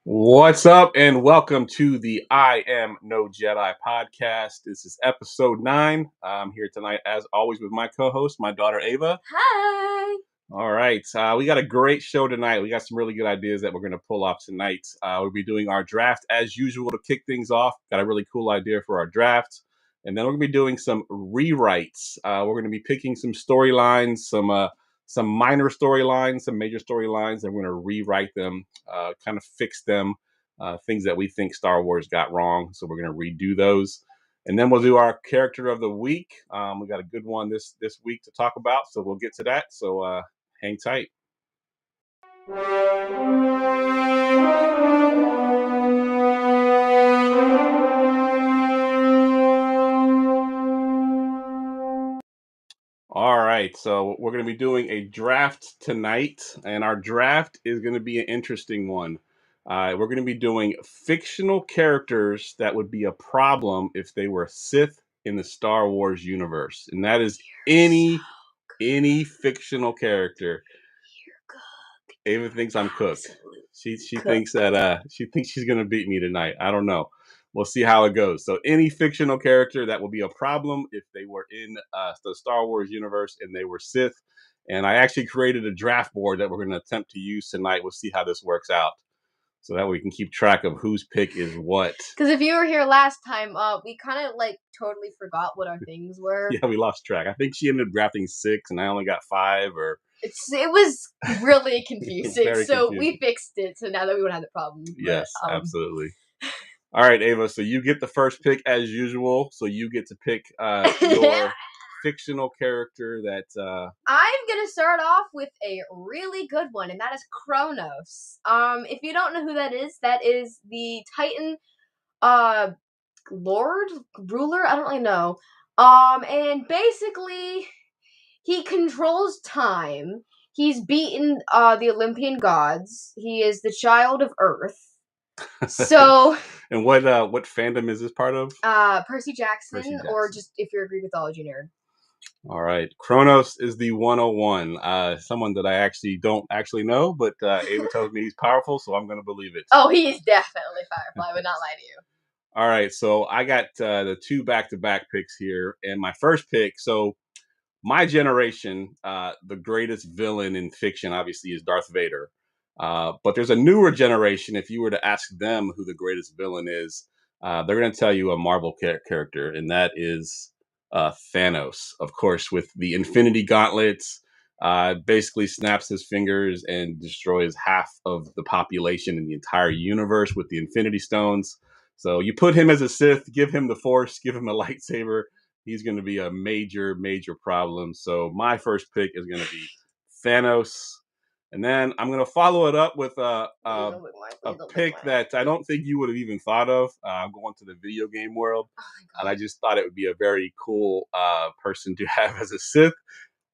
What's up, and welcome to the I Am No Jedi podcast. This is episode 9. I'm here tonight, as always, with my co-host, my daughter Ava. Hi. All right, we got a great show tonight. We got some really good ideas that we're going to pull off tonight. We'll be doing our draft as usual to kick things off. Got a really cool idea for our draft, and then we're going to be doing some rewrites. We're going to be picking some storylines, some minor storylines, some major storylines, and we're going to rewrite them, kind of fix them, things that we think Star Wars got wrong. So we're going to redo those. And then we'll do our character of the week. We got a good one this week to talk about, so we'll get to that. So hang tight. All right, so we're going to be doing a draft tonight, and our draft is going to be an interesting one. We're going to be doing fictional characters that would be a problem if they were Sith in the Star Wars universe, and that is any fictional character. Ava thinks I'm cooked. She thinks that she's going to beat me tonight. I don't know. We'll see how it goes. So any fictional character that will be a problem if they were in the Star Wars universe and they were Sith. And I actually created a draft board that we're going to attempt to use tonight. We'll see how this works out. So that way we can keep track of whose pick is what. Because if you were here last time, we kind of totally forgot what our things were. Yeah, we lost track. I think she ended up drafting 6 and I only got 5 or... It was really confusing, so confusing. we fixed it, so now that we won't have the problem. Yes, absolutely. All right, Ava, so you get the first pick as usual, so you get to pick your fictional character that... I'm going to start off with a really good one, and that is Kronos. If you don't know who that is the Titan Lord? Ruler? I don't really know. And basically... he controls time. He's beaten the Olympian gods. He is the child of Earth. So... and what fandom is this part of? Percy Jackson, or just if you're a Greek mythology nerd. All right. Kronos is the 101. Someone that I don't actually know, but Ava tells me he's powerful, so I'm going to believe it. Oh, he's definitely powerful. I would not lie to you. All right. So I got the 2 back-to-back picks here, and my first pick, so... my generation, the greatest villain in fiction, obviously, is Darth Vader. But there's a newer generation. If you were to ask them who the greatest villain is, they're going to tell you a Marvel character, and that is Thanos. Of course, with the Infinity Gauntlets, basically snaps his fingers and destroys half of the population in the entire universe with the Infinity Stones. So you put him as a Sith, give him the Force, give him a lightsaber. He's going to be a major, major problem. So my first pick is going to be Thanos. And then I'm going to follow it up with a pick that I don't think you would have even thought of. I'm going to the video game world. And I just thought it would be a very cool person to have as a Sith.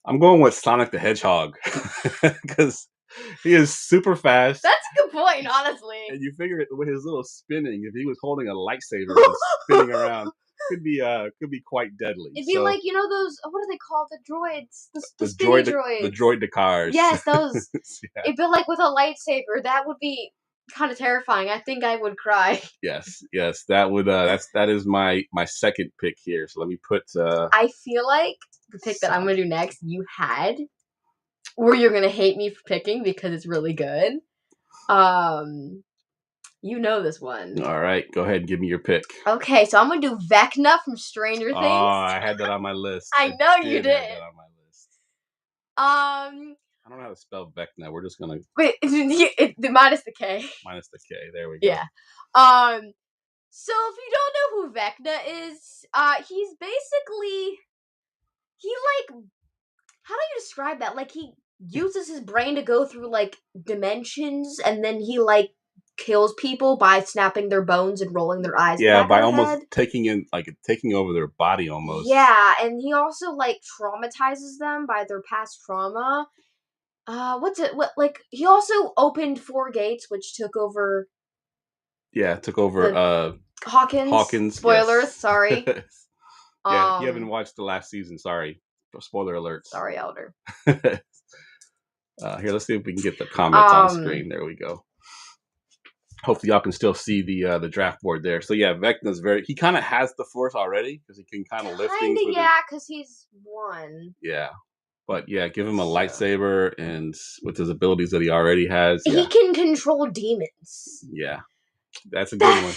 I'm going with Sonic the Hedgehog. Because he is super fast. That's a good point, honestly. And you figure it with his little spinning, if he was holding a lightsaber and spinning around... could be quite deadly. It'd be like, those, what are they called? The droids. The spinny droids. The droid-decars. Yes, those. Yeah. It'd be like with a lightsaber. That would be kind of terrifying. I think I would cry. Yes. That would that is my second pick here. So let me put I feel like the pick that I'm gonna do next, you had, or you're gonna hate me for picking because it's really good. You know this one. All right, go ahead and give me your pick. Okay, so I'm going to do Vecna from Stranger Things. Oh, I had that on my list. I know you did. I had that on my list. I don't know how to spell Vecna. We're just going to... Wait, minus the K. Minus the K. There we go. Yeah. So if you don't know who Vecna is, he's basically... how do you describe that? He uses his brain to go through, dimensions, and then he, kills people by snapping their bones and rolling their eyes. Yeah, by almost taking over their body almost. Yeah, and he also traumatizes them by their past trauma. He also opened 4 gates, which took over. Yeah, took over. Hawkins. Spoilers. Yes. Sorry. Yeah, if you haven't watched the last season, sorry. Spoiler alerts. Sorry, Elder. Here, let's see if we can get the comments on screen. There we go. hopefully y'all can still see the draft board there. So yeah, Vecna's he kind of has the Force already because he can kind of lift things. Yeah, because he's one. Yeah. But yeah, give him a lightsaber, and with his abilities that he already has, he can control demons. Yeah, that's a good one.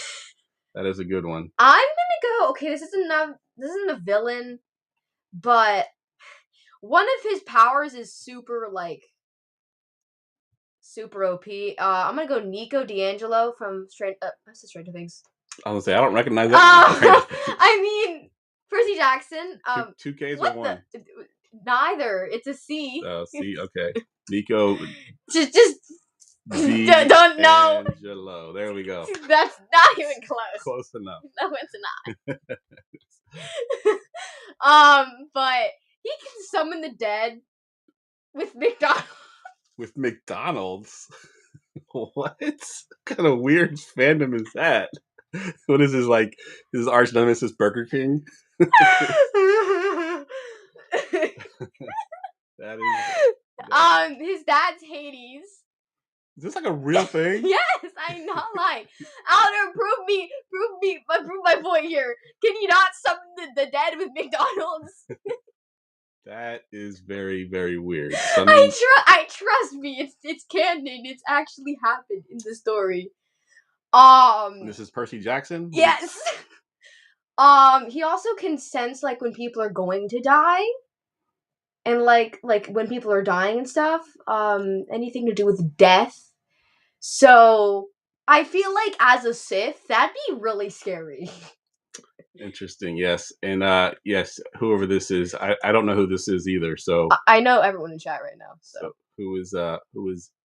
That is a good one. I'm gonna go. Okay, this isn't a villain, but one of his powers is super OP. I'm gonna go Nico D'Angelo from Stranger Things. I was gonna say I don't recognize that. I mean Percy Jackson. Two K's or one? Neither. It's a C. Oh, C. Okay, Nico. just don't know. D'Angelo. There we go. That's not even close. Close enough. No, it's not. But he can summon the dead with McDonald's. With McDonald's? What kind of weird fandom is that? What is this like? His arch nemesis Burger King? That is. His dad's Hades. Is this like a real thing? Yes, I'm not lying. Alder, prove my point here. Can you not summon the dead with McDonald's? That is very, very weird. I trust me. It's canon. It's actually happened in the story. This is Percy Jackson? Yes. He also can sense when people are going to die. And like when people are dying and stuff. Anything to do with death. So I feel like as a Sith, that'd be really scary. Interesting, yes. And yes, whoever this is, I don't know who this is either. So I know everyone in chat right now. So who is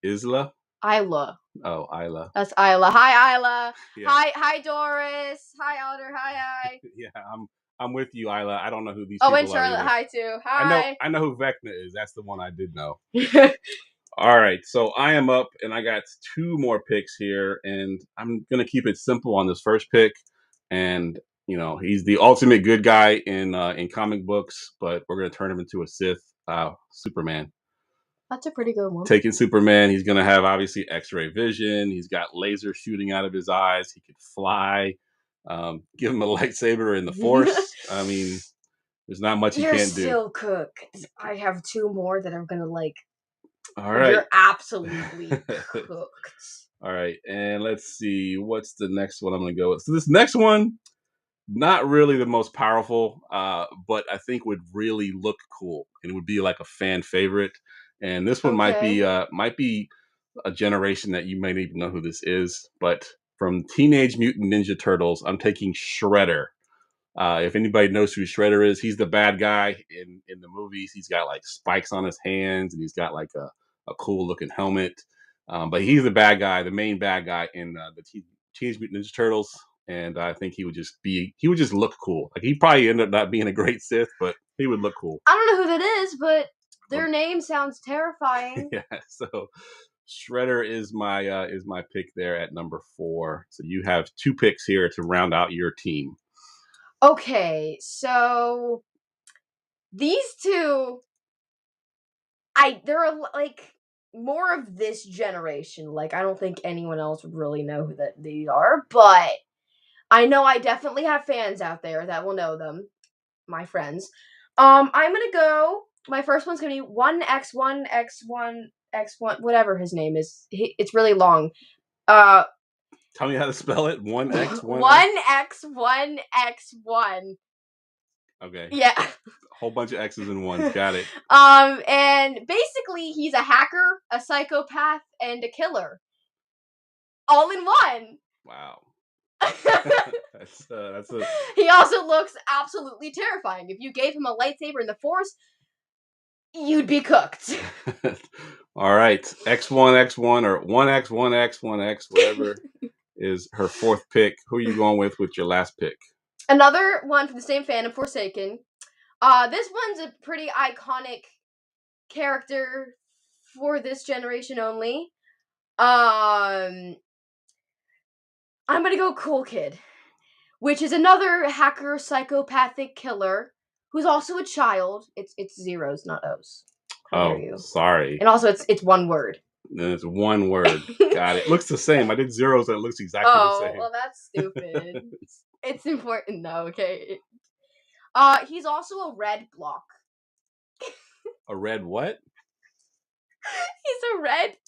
Isla? Isla. Oh, Isla. That's Isla. Hi, Isla. Yeah. Hi, Doris. Hi, Alder. Hi. Yeah, I'm with you, Isla. I don't know who these people are. Oh, and Charlotte. Hi too. Hi. I know who Vecna is. That's the one I did know. All right, so I am up, and I got two more picks here, and I'm gonna keep it simple on this first pick. And he's the ultimate good guy in comic books, but we're gonna turn him into a Sith. Superman. That's a pretty good one. Taking Superman, he's gonna have obviously X-ray vision. He's got laser shooting out of his eyes. He could fly. Give him a lightsaber in the Force. I mean, there's not much he can't do. You're still cooked. I have two more that I'm gonna All right. You're absolutely cooked. All right, and let's see. What's the next one I'm going to go with? So this next one, not really the most powerful, but I think would really look cool. And it would be like a fan favorite. And this one might be a generation that you might even know who this is. But from Teenage Mutant Ninja Turtles, I'm taking Shredder. If anybody knows who Shredder is, he's the bad guy in the movies. He's got spikes on his hands, and he's got a cool looking helmet. But he's the bad guy, the main bad guy in the Teenage Mutant Ninja Turtles. And I think he would just look cool. He probably ended up not being a great Sith, but he would look cool. I don't know who that is, but their name sounds terrifying. Yeah, so Shredder is my pick there at number 4. So you have 2 picks here to round out your team. Okay, so these two, they're more of this generation. I don't think anyone else would really know who that they are, but I know I definitely have fans out there that will know them, my friends. I'm gonna go. My first one's gonna be 1X1X1X1, whatever his name is. It's really long. Tell me how to spell it. 1X1. 1X1X1. Okay. Yeah. A whole bunch of X's and ones. Got it. And basically he's a hacker, a psychopath, and a killer. All in one. Wow. He also looks absolutely terrifying. If you gave him a lightsaber in the Force, you'd be cooked. All right. X1X1 or 1X1X1X, whatever is her 4th pick. Who are you going with your last pick? Another one from the same fandom, Forsaken. This one's a pretty iconic character for this generation only. I'm gonna go Cool Kid, which is another hacker, psychopathic killer who's also a child. It's zeros, not O's. Oh, sorry. And also, it's one word. And it's one word. Got it. Looks the same. I did zeros and it looks exactly the same. well, that's stupid. It's important though, okay? He's also a red block. A red what?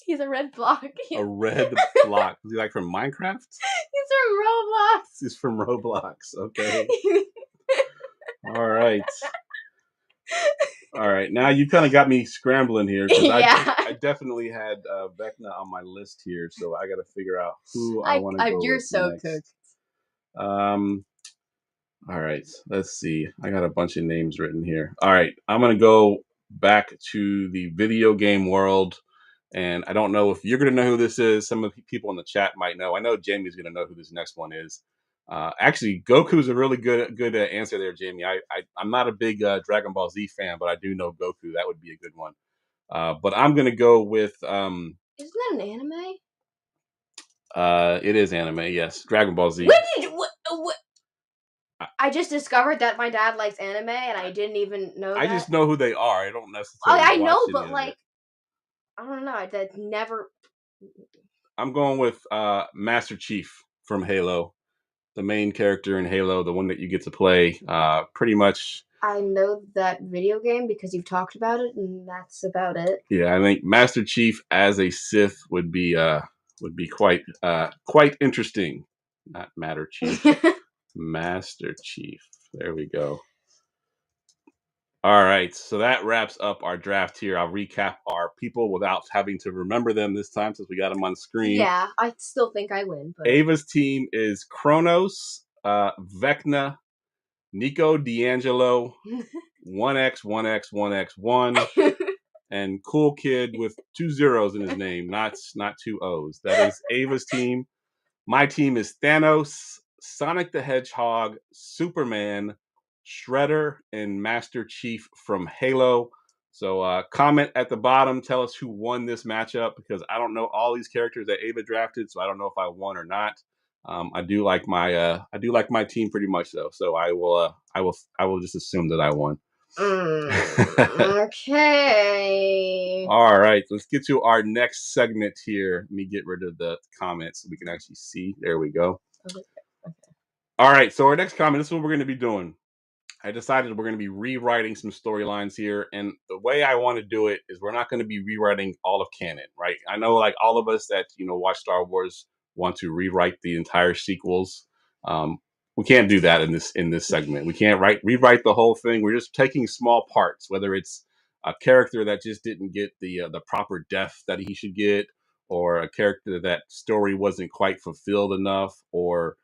He's a red block. A red block. Is he like from Minecraft? He's from Roblox. He's from Roblox. Okay. All right. All right. Now you kind of got me scrambling here because I definitely had Vecna on my list here, so I got to figure out who I want to go You're with so next. cooked. All right. Let's see. I got a bunch of names written here. All right. I'm going to go back to the video game world. And I don't know if you're going to know who this is. Some of the people in the chat might know. I know Jamie's going to know who this next one is. Actually, Goku's a really good answer there, Jamie. I'm not a big Dragon Ball Z fan, but I do know Goku. That would be a good one. But I'm going to go with... Isn't that an anime? It is anime, yes. Dragon Ball Z. When did you... What? I just discovered that my dad likes anime, and I didn't even know that. I just know who they are. I don't necessarily I know, watch but like... I don't know. That never... I'm going with Master Chief from Halo. The main character in Halo, the one that you get to play. Pretty much... I know that video game because you've talked about it, and that's about it. Yeah, I think Master Chief as a Sith would be quite interesting. Not Matter Chief. Master Chief. There we go. All right, so that wraps up our draft here. I'll recap our people without having to remember them this time since we got them on the screen. Yeah, I still think I win. But... Ava's team is Kronos, Vecna, Nico D'Angelo, 1X, 1X, 1X1, and Cool Kid with 2 zeros in his name, not 2 O's. That is Ava's team. My team is Thanos, Sonic the Hedgehog, Superman, Shredder, and Master Chief from Halo. So comment at the bottom, tell us who won this matchup because I don't know all these characters that Ava drafted, so I don't know if I won or not. I do like my team pretty much though, so I will just assume that I won. Okay. All right, let's get to our next segment here. Let me get rid of the comments so we can actually see. There we go. Okay. All right, so our next comment, this is what we're going to be doing. I decided we're going to be rewriting some storylines here, and the way I want to do it is we're not going to be rewriting all of canon, right? I know like all of us that, watch Star Wars want to rewrite the entire sequels. We can't do that in this segment. We can't rewrite the whole thing. We're just taking small parts, whether it's a character that just didn't get the proper death that he should get, or a character that story wasn't quite fulfilled enough, or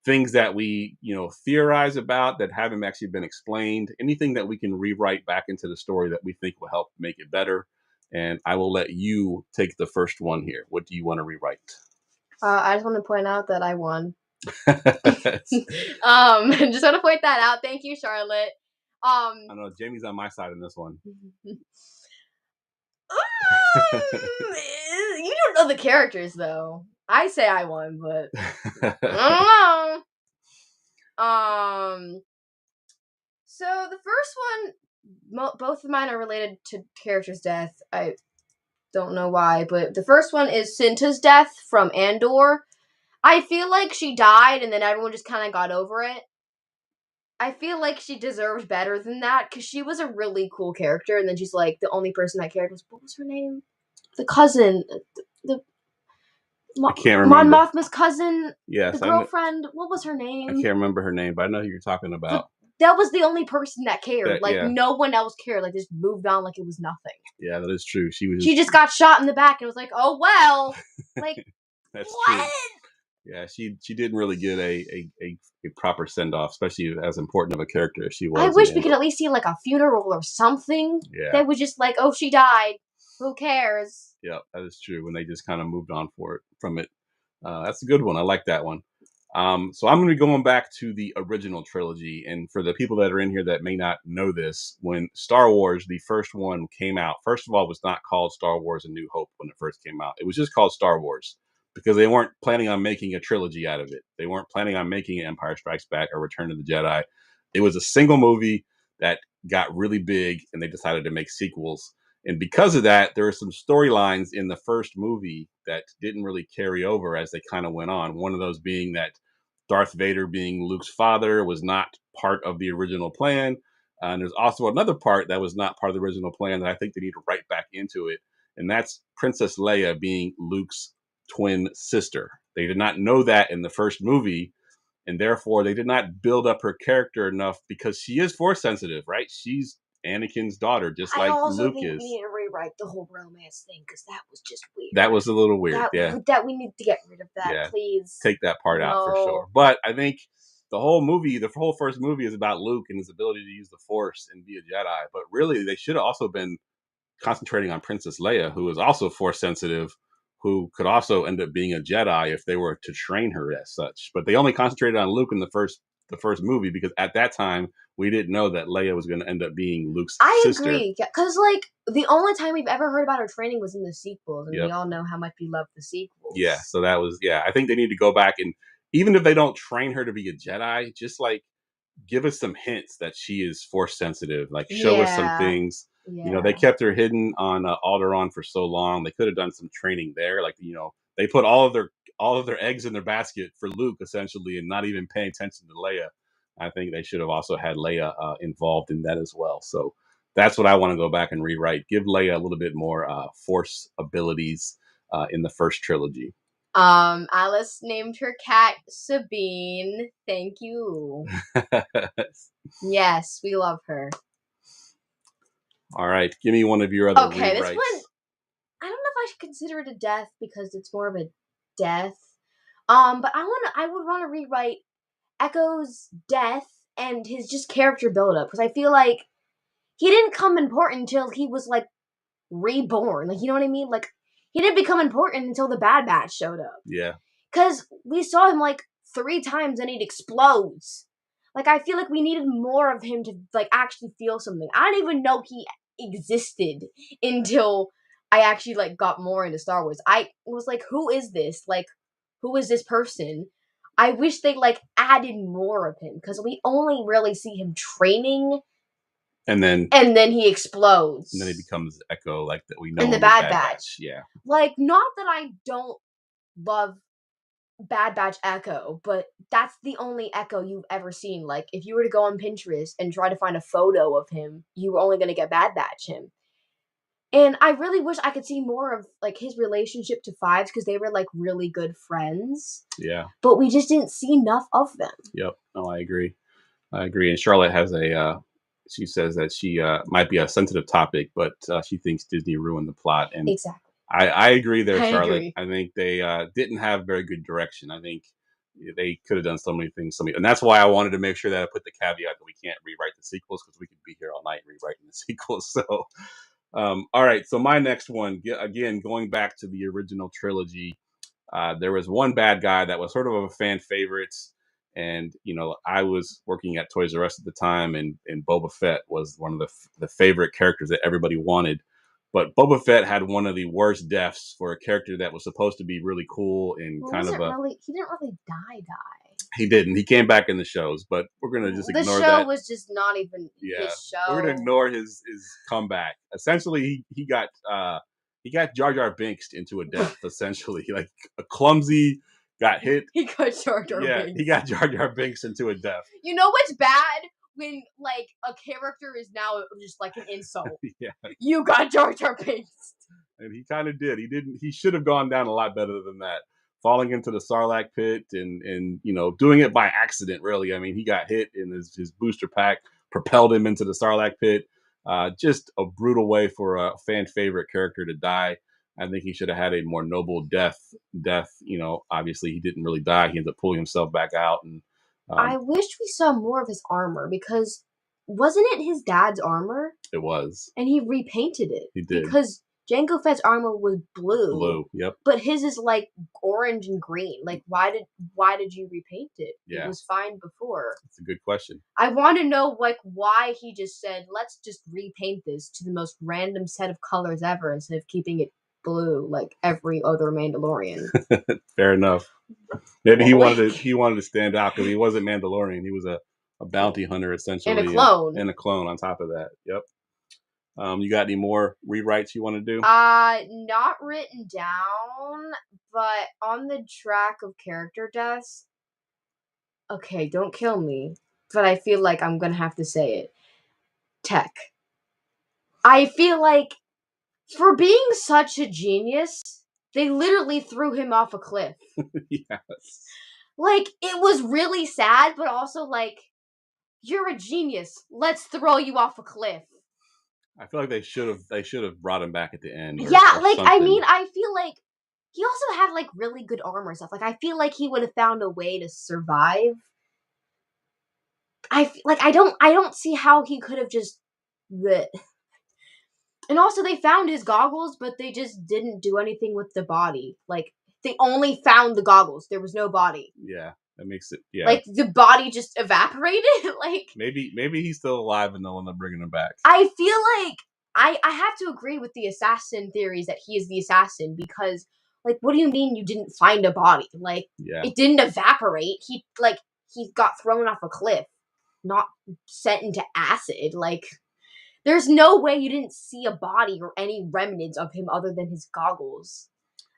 things that we theorize about that haven't actually been explained. Anything that we can rewrite back into the story that we think will help make it better. And I will let you take the first one here. What do you want to rewrite? I just want to point out that I won. Just want to point that out. Thank you, Charlotte. I know Jamie's on my side in this one. You don't know the characters though. I say I won, but I don't know. So the first one, both of mine are related to character's death. I don't know why, but the first one is Cinta's death from Andor. I feel like she died and then everyone just kind of got over it. I feel like she deserved better than that because she was a really cool character, and then she's like the only person that cared was, what was her name? The cousin, I can't remember. Mon Mothma's cousin. Yes, the girlfriend. What was her name? I can't remember her name, but I know who you're talking about. That was the only person that cared. No one else cared. Like, just moved on like it was nothing. Yeah, that is true. She just got shot in the back and was like, oh well. Like, that's what? True. Yeah, she didn't really get a proper send off, especially as important of a character as she was. I wish we could at least see like a funeral or something. Yeah. That was just like, oh, she died. Who cares? Yeah, that is true. When they just kind of moved on from it. That's a good one. I like that one. So I'm going to be going back to the original trilogy. And for the people that are in here that may not know this, when Star Wars, the first one came out, first of all, it was not called Star Wars A New Hope when it first came out. It was just called Star Wars because they weren't planning on making a trilogy out of it. They weren't planning on making Empire Strikes Back or Return of the Jedi. It was a single movie that got really big and they decided to make sequels. And because of that, there are some storylines in the first movie that didn't really carry over as they kind of went on. One of those being that Darth Vader, being Luke's father, was not part of the original plan. And there's also another part that was not part of the original plan that I think they need to write back into it. And that's Princess Leia being Luke's twin sister. They did not know that in the first movie. And therefore, they did not build up her character enough because she is force sensitive, right? She's Anakin's daughter, just I like also Luke think is. we need to rewrite the whole romance thing because that was just weird. That was a little weird, That we need to get rid of that, please. Take that part out for sure. But I think the whole first movie is about Luke and his ability to use the Force and be a Jedi. But really, they should have also been concentrating on Princess Leia, who is also force sensitive, who could also end up being a Jedi if they were to train her as such. But they only concentrated on Luke in the first movie because at that time we didn't know that Leia was going to end up being Luke's sister. I agree, because like the only time we've ever heard about her training was in the sequels, and we all know how much we love the sequels. Yeah, so that was I think they need to go back, and even if they don't train her to be a Jedi, just like give us some hints that she is force sensitive, like show us some things. You know, they kept her hidden on Alderaan for so long. They could have done some training there. Like, you know, they put all of their eggs in their basket for Luke essentially, and not even paying attention to Leia. I think they should have also had Leia involved in that as well. So that's what I want to go back and rewrite. Give Leia a little bit more force abilities in the first trilogy. Alice named her cat Sabine. Thank you. Yes, we love her. All right, give me one of your other Okay, rewrites. This one, I don't know if I should consider it a death because it's more of a death. But I would want to rewrite Echo's death and his just character buildup because I feel like he didn't come important until he was like reborn. Like, you know what I mean? Like, he didn't become important until the Bad Batch showed up. Yeah. Because we saw him like 3 times and he'd explodes. Like, I feel like we needed more of him to like actually feel something. I didn't even know he existed until I actually like got more into Star Wars. I was like, who is this? Like, who is this person? I wish they like added more of him because we only really see him training. And then he explodes. And then he becomes Echo, like that we know in the Bad Batch. Yeah. Like, not that I don't love Bad Batch Echo, but that's the only Echo you've ever seen. Like, if you were to go on Pinterest and try to find a photo of him, you were only going to get Bad Batch him. And I really wish I could see more of like his relationship to Fives because they were like really good friends. Yeah. But we just didn't see enough of them. Yep. No, I agree. And Charlotte has she says that she might be a sensitive topic, but she thinks Disney ruined the plot. And exactly. I agree there, Charlotte. Agree. I think they didn't have very good direction. I think they could have done so many things. And that's why I wanted to make sure that I put the caveat that we can't rewrite the sequels because we could be here all night rewriting the sequels. So, all right. So my next one, again, going back to the original trilogy, there was one bad guy that was sort of a fan favorite. And, you know, I was working at Toys R Us at the time, and Boba Fett was one of the favorite characters that everybody wanted. But Boba Fett had one of the worst deaths for a character that was supposed to be really cool and he didn't really die. He didn't. He came back in the shows, but we're going to just ignore that. The show was just not even his show. We're going to ignore his comeback. Essentially, he got Jar Jar Binks into a death, essentially. Like a clumsy... got hit. He got Jar Jar Binks. Yeah, he got Jar Jar Binks into a death. You know what's bad? When, like, a character is now just, like, an insult. Yeah. You got Jar Jar Binks. And he kind of did. He should have gone down a lot better than that. Falling into the Sarlacc pit and you know, doing it by accident, really. I mean, he got hit and his booster pack propelled him into the Sarlacc pit. Just a brutal way for a fan favorite character to die. I think he should have had a more noble death. You know, obviously he didn't really die. He ended up pulling himself back out. And I wish we saw more of his armor because wasn't it his dad's armor? It was. And he repainted it. He did. Because Jango Fett's armor was blue. Blue, yep. But his is like orange and green. Like, why did you repaint it? Yeah. It was fine before. That's a good question. I want to know like why he just said, let's just repaint this to the most random set of colors ever instead of keeping it blue like every other Mandalorian. Fair enough. Maybe he wanted to stand out because he wasn't Mandalorian. He was a bounty hunter essentially, and a clone on top of that. Yep. You got any more rewrites you want to do? Not written down, but on the track of character deaths. Okay, don't kill me, but I feel like I'm gonna have to say it. Tech. I feel like for being such a genius, they literally threw him off a cliff. Yes. Like, it was really sad, but also like, you're a genius. Let's throw you off a cliff. I feel like they should have brought him back at the end. Yeah, or like something. I mean, I feel like he also had like really good armor and stuff. Like I feel like he would have found a way to survive. I don't see how he could have just bleh. And also they found his goggles, but they just didn't do anything with the body. Like they only found the goggles. There was no body. Yeah, that makes it. Yeah, like the body just evaporated. Like maybe he's still alive and they'll end up bringing him back. I feel like I have to agree with the assassin theories that he is the assassin because like what do you mean you didn't find a body? Like it didn't evaporate. He got thrown off a cliff, not set into acid. Like there's no way you didn't see a body or any remnants of him other than his goggles.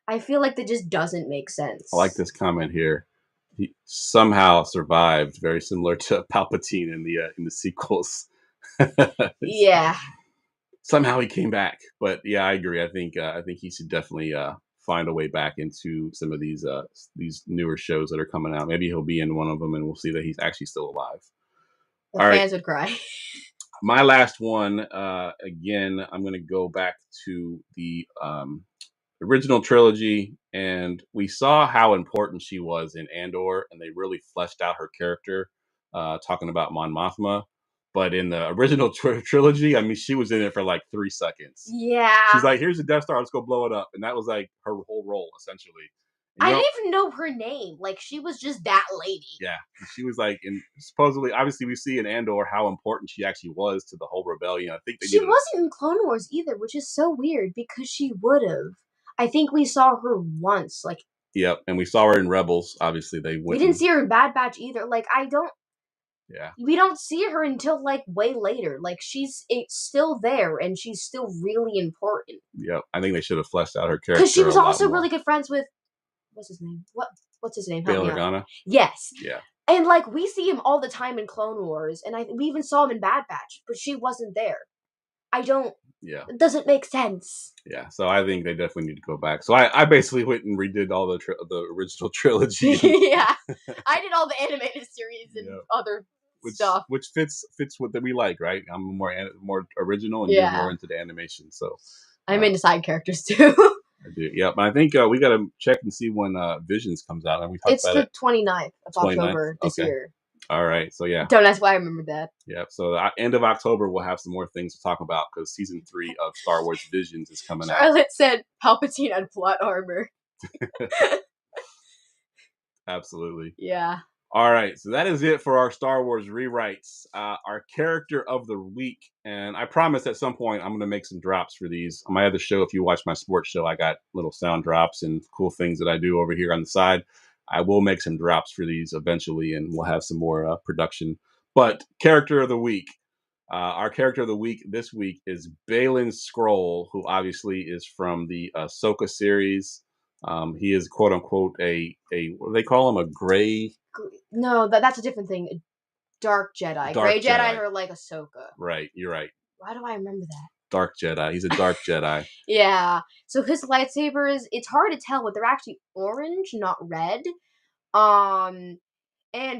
I feel like that just doesn't make sense. I like this comment here. He somehow survived, very similar to Palpatine in the sequels. Yeah. Somehow he came back, but yeah, I agree. I think he should definitely find a way back into some of these newer shows that are coming out. Maybe he'll be in one of them, and we'll see that he's actually still alive. The fans would cry. My last one, again, I'm going to go back to the original trilogy, and we saw how important she was in Andor, and they really fleshed out her character, talking about Mon Mothma. But in the original trilogy, I mean, she was in it for like 3 seconds. Yeah. She's like, here's the Death Star, let's go blow it up. And that was like her whole role, essentially. I didn't even know her name. Like, she was just that lady. Yeah. She was like, and supposedly, obviously, we see in Andor how important she actually was to the whole rebellion. I think she wasn't in Clone Wars either, which is so weird because she would have. I think we saw her once. Like, yep. And we saw her in Rebels. Obviously, they went. We didn't see her in Bad Batch either. Like, yeah. We don't see her until like way later. Like it's still there, and she's still really important. Yep, I think they should have fleshed out her character because she was also really good friends with what's his name? What's his name? Bail Organa. Yes. Yeah. And like we see him all the time in Clone Wars, and we even saw him in Bad Batch, but she wasn't there. Yeah. It doesn't make sense. Yeah, so I think they definitely need to go back. So I basically went and redid all the original trilogy. Yeah, I did all the animated series and other stuff, which fits what we like, right? I'm more original, and you're more into the animation. So I'm into side characters too. I do. Yeah, but I think we got to check and see when Visions comes out, and we talked about it. It's the 29th of October this year. All right, so yeah. Don't ask why I remember that. Yeah, so the end of October we'll have some more things to talk about because season 3 of Star Wars Visions is coming out. Charlotte said Palpatine had plot armor. Absolutely. Yeah. All right, so that is it for our Star Wars rewrites. Our character of the week, and I promise at some point I'm going to make some drops for these. On my other show, if you watch my sports show, I got little sound drops and cool things that I do over here on the side. I will make some drops for these eventually, and we'll have some more production. But character of the week. Our character of the week this week is Baylan Skroll, who obviously is from the Ahsoka series. He is quote unquote a what do they call him? A gray? No, that's a different thing. A dark Jedi. Gray Jedi are like Ahsoka. Right, you're right. Why do I remember that? Dark Jedi. He's a dark Jedi. Yeah. So his lightsabers, it's hard to tell, but they're actually orange, not red. And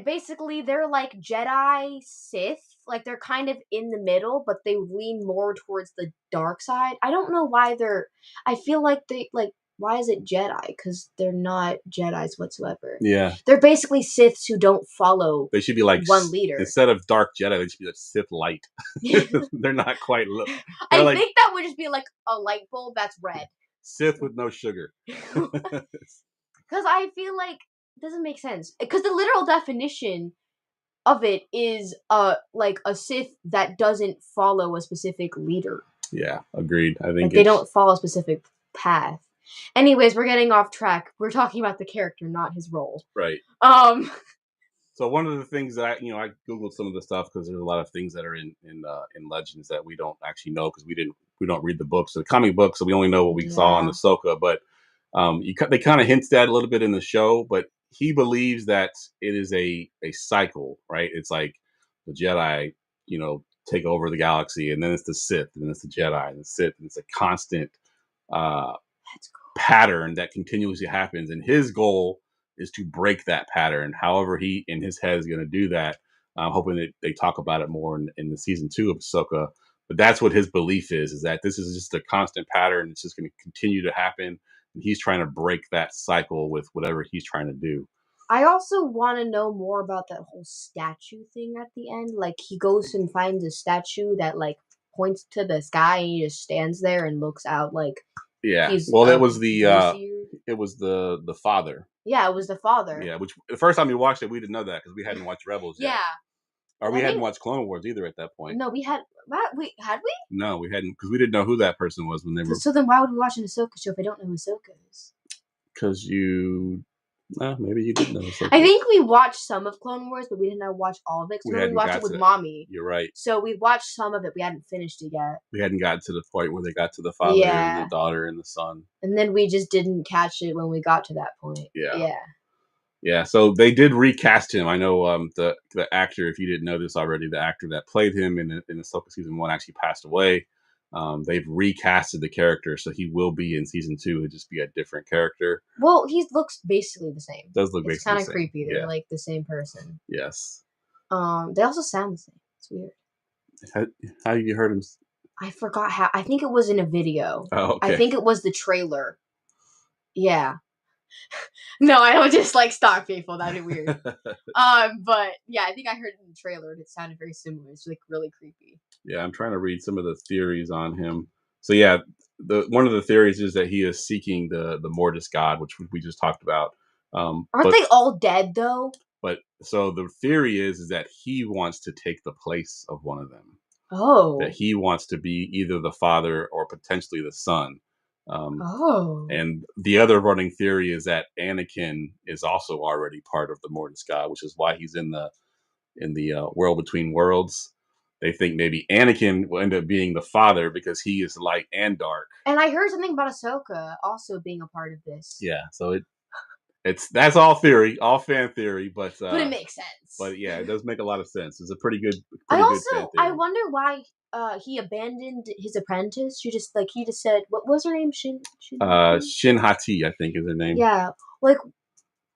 basically they're like Jedi Sith. Like they're kind of in the middle, but they lean more towards the dark side. I don't know why I feel like why is it Jedi? Because they're not Jedis whatsoever. Yeah. They're basically Siths who don't follow. They should be like one leader. Instead of dark Jedi, they should be like Sith light. They're not quite. I think that would just be like a light bulb that's red. Sith with no sugar. Because I feel like it doesn't make sense. Because the literal definition of it is like a Sith that doesn't follow a specific leader. Yeah, agreed. I think they don't follow a specific path. Anyways, we're getting off track. We're talking about the character, not his role. Right. So one of the things that I googled some of the stuff because there's a lot of things that are in Legends that we don't actually know because we don't read the books, the comic books, so we only know what we saw on Yeah. Ahsoka. But they kind of hints that a little bit in the show, but he believes that it is a cycle, right? It's like the Jedi, take over the galaxy, and then it's the Sith, and then it's the Jedi, and the Sith, and it's a constant uh, That's cool. pattern that continuously happens. And his goal is to break that pattern. However, he in his head is going to do that. I'm hoping that they talk about it more in the season 2 of Ahsoka. But that's what his belief is that this is just a constant pattern. It's just going to continue to happen. And he's trying to break that cycle with whatever he's trying to do. I also want to know more about that whole statue thing at the end. Like, he goes and finds a statue that, like, points to the sky, and he just stands there and looks out like Yeah. he's Well, a it was the father. Yeah, it was the father. Yeah, which the first time we watched it, we didn't know that because we hadn't watched Rebels yet. Yeah. Or we hadn't watched Clone Wars either at that point. No, we had. What? Had we? No, we hadn't because we didn't know who that person was when they were. So then, why would we watch an Ahsoka show if I don't know who Ahsoka is? Because maybe you didn't know Ahsoka. I think we watched some of Clone Wars, but we didn't watch all of it. Because we watched it with Mommy. You're right. So we watched some of it. We hadn't finished it yet. We hadn't gotten to the point where they got to the father and the daughter and the son. And then we just didn't catch it when we got to that point. Yeah. Yeah, so they did recast him. I know the actor, if you didn't know this already, the actor that played him in Ahsoka season 1 actually passed away. They've recasted the character, so he will be in season 2. It'll just be a different character. Well, he looks basically the same. Does look basically the same. It's kind of creepy. They're like the same person. Yes. They also sound the same. It's weird. How you heard him? I forgot how. I think it was in a video. Oh, okay. I think it was the trailer. Yeah. No, I don't just like stalk people. That'd be weird. But yeah, I think I heard it in the trailer and it sounded very similar. It's like really creepy. Yeah, I'm trying to read some of the theories on him. So yeah, one of the theories is that he is seeking the Mortis god, which we just talked about. Aren't they all dead though? But so the theory is that he wants to take the place of one of them. Oh. That he wants to be either the father or potentially the son. And the other running theory is that Anakin is also already part of the Mortis god, which is why he's in the world between worlds. They think maybe Anakin will end up being the father because he is light and dark. And I heard something about Ahsoka also being a part of this. Yeah, so that's all theory, all fan theory, but it makes sense. But yeah, it does make a lot of sense. It's a pretty good. I wonder why he abandoned his apprentice. He just said, what was her name? Shin Hati, I think is her name. Yeah, like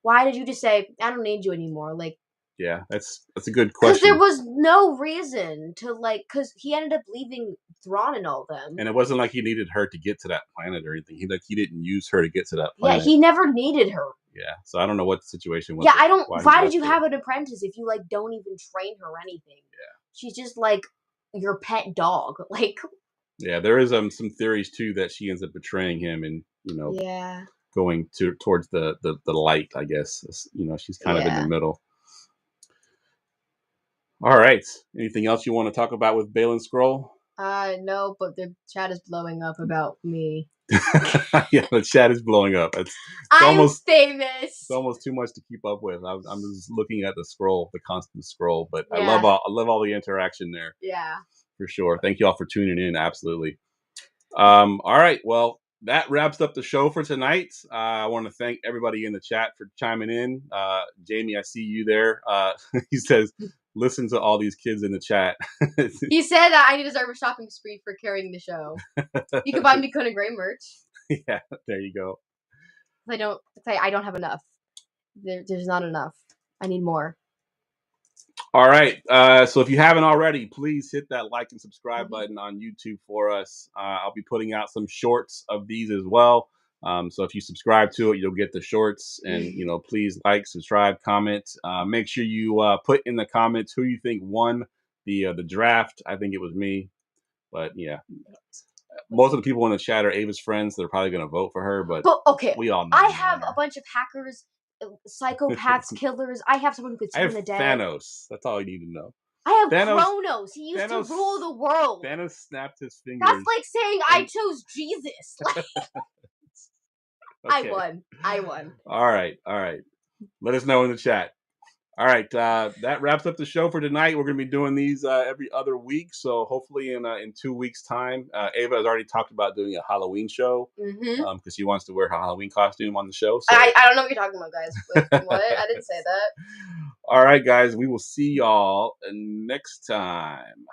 why did you just say I don't need you anymore? Like. Yeah, that's a good question. Because there was no reason to because he ended up leaving Thrawn and all them. And it wasn't like he needed her to get to that planet or anything. He didn't use her to get to that planet. Yeah, he never needed her. Yeah, so I don't know what the situation was. Yeah, I don't. Why did you have an apprentice if you don't even train her or anything? Yeah, she's just like your pet dog. Yeah, there is some theories too that she ends up betraying him and going towards the light. I guess she's kind of in the middle. All right. Anything else you want to talk about with Baylan Skroll? No, but the chat is blowing up about me. Yeah, the chat is blowing up. I'm almost famous. It's almost too much to keep up with. I'm just looking at the constant scroll. But I love all the interaction there. Yeah, for sure. Thank you all for tuning in. Absolutely. All right. Well, that wraps up the show for tonight. I want to thank everybody in the chat for chiming in. Jamie, I see you there. He says, listen to all these kids in the chat. He said that I deserve a shopping spree for carrying the show. You can buy me Conan Gray merch. Yeah, there you go. I don't have enough. There's not enough. I need more. All right. So if you haven't already, please hit that like and subscribe button on YouTube for us. I'll be putting out some shorts of these as well. So if you subscribe to it, you'll get the shorts. And, please like, subscribe, comment. Make sure you put in the comments who you think won the draft. I think it was me. But, yeah. Most of the people in the chat are Ava's friends. They're probably going to vote for her. But okay, we all know. I have a bunch of hackers, psychopaths, killers. I have someone who could spin the dead. Thanos. That's all you need to know. I have Kronos. He used to rule the world. Thanos snapped his fingers. That's like saying I chose Jesus. Okay. I won. All right. Let us know in the chat. All right, that wraps up the show for tonight. We're going to be doing these every other week, so hopefully in 2 weeks' time. Ava has already talked about doing a Halloween show Mm-hmm. because she wants to wear her Halloween costume on the show. So, I don't know what you're talking about, guys. Wait, what? I didn't say that. all right, guys, we will see y'all next time.